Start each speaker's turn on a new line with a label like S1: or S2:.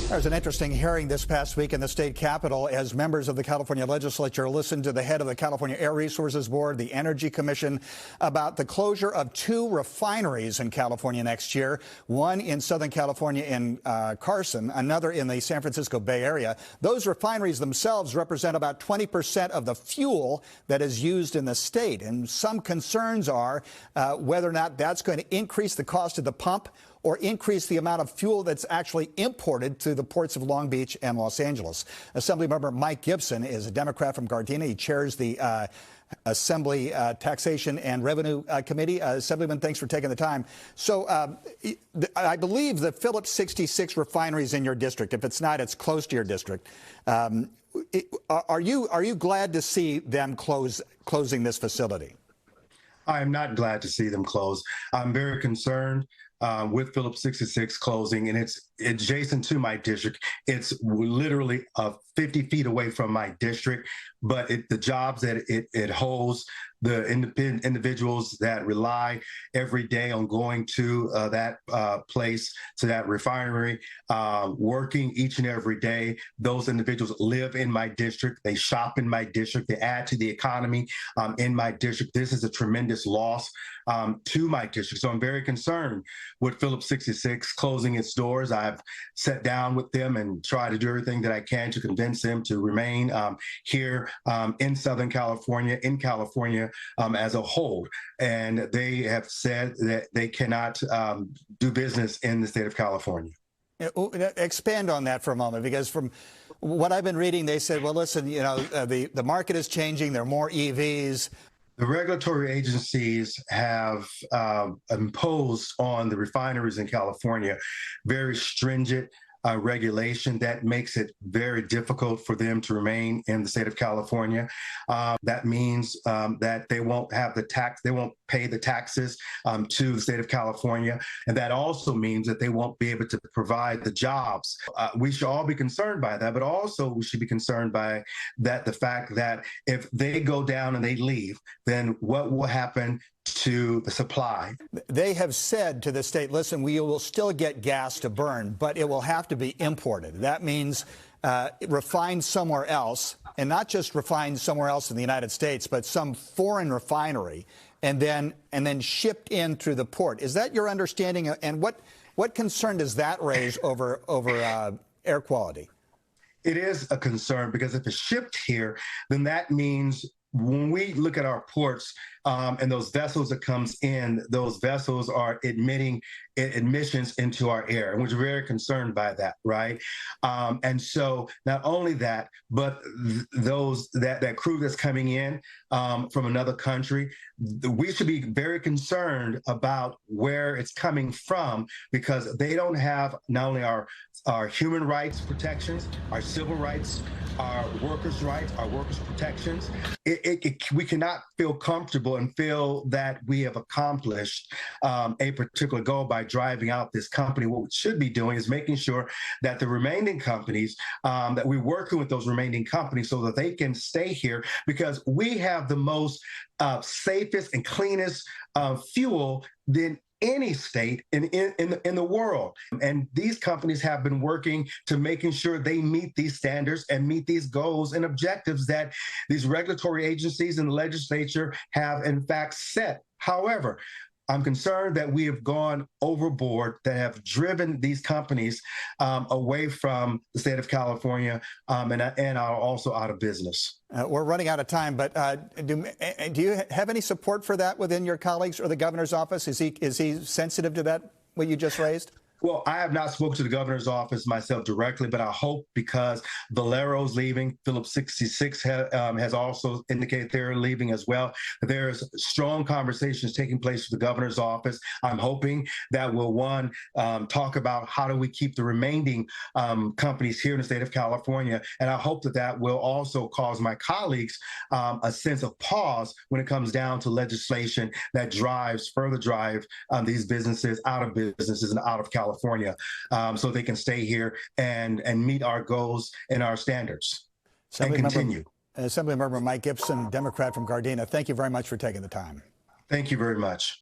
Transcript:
S1: There was an interesting hearing this past week in the state capitol as members of the California legislature listened to the head of the California Air Resources Board, the Energy Commission, about the closure of 2 refineries in California next year, one in Southern California in Carson, another in the San Francisco Bay Area. Those refineries themselves represent about 20% of the fuel that is used in the state. And some concerns are whether or not that's going to increase the cost of the pump or increase the amount of fuel that's actually imported to the ports of Long Beach and Los Angeles. Assemblymember Mike Gipson is a Democrat from Gardena. He chairs the Assembly Taxation and Revenue Committee. Assemblyman, thanks for taking the time. So I believe the Phillips 66 refineries in your district, if it's not, it's close to your district. Are you glad to see them closing this facility?
S2: I am not glad to see them close. I'm very concerned with Phillips 66 closing, and it's adjacent to my district. It's literally 50 feet away from my district, but the jobs that it holds, the independent individuals that rely every day on going to that place, to that refinery, working each and every day. Those individuals live in my district. They shop in my district. They add to the economy in my district. This is a tremendous loss to my district. So I'm very concerned with Phillips 66 closing its doors. I've sat down with them and tried to do everything that I can to convince them to remain here in Southern California, as a whole. And they have said that they cannot do business in the state of California.
S1: Expand on that for a moment, because from what I've been reading, they said, well, listen, you know, the market is changing. There are more EVs.
S2: The regulatory agencies have imposed on the refineries in California very stringent regulation that makes it very difficult for them to remain in the state of California. That means that they won't have the tax, they won't pay the taxes to the state of California. And that also means that they won't be able to provide the jobs. We should all be concerned by that, but also we should be concerned by the fact that if they go down and they leave, then what will happen to the supply?
S1: They have said to the state, listen, we will still get gas to burn, but it will have to be imported. That means refined somewhere else, and not just refined somewhere else in the United States, but some foreign refinery, and then shipped in through the port. Is that your understanding? And what concern does that raise over air quality?
S2: It is a concern, because if it's shipped here, then that means when we look at our ports and those vessels that comes in, those vessels are emitting emissions into our air, and we're very concerned by that, right? And so not only that, but that crew that's coming in from another country, we should be very concerned about where it's coming from, because they don't have not only our human rights protections, our civil rights, our workers' rights, our workers' protections. We cannot feel comfortable and feel that we have accomplished a particular goal by driving out this company. What we should be doing is making sure that the remaining companies, that we're working with those remaining companies so that they can stay here, because we have the most safest and cleanest fuel than any state in the world. And these companies have been working to making sure they meet these standards and meet these goals and objectives that these regulatory agencies and the legislature have in fact set. However, I'm concerned that we have gone overboard, that have driven these companies away from the state of California and are also out of business.
S1: We're running out of time, but do you have any support for that within your colleagues or the governor's office? Is he sensitive to that, what you just raised?
S2: Well, I have not spoken to the governor's office myself directly, but I hope, because Valero's leaving, Phillips 66 has also indicated they're leaving as well. There's strong conversations taking place with the governor's office. I'm hoping that we'll, one, talk about how do we keep the remaining companies here in the state of California. And I hope that will also cause my colleagues a sense of pause when it comes down to legislation that further drive these businesses out of businesses and out of California. So they can stay here and meet our goals and our standards and continue.
S1: Assemblymember Mike Gipson, Democrat from Gardena, thank you very much for taking the time.
S2: Thank you very much.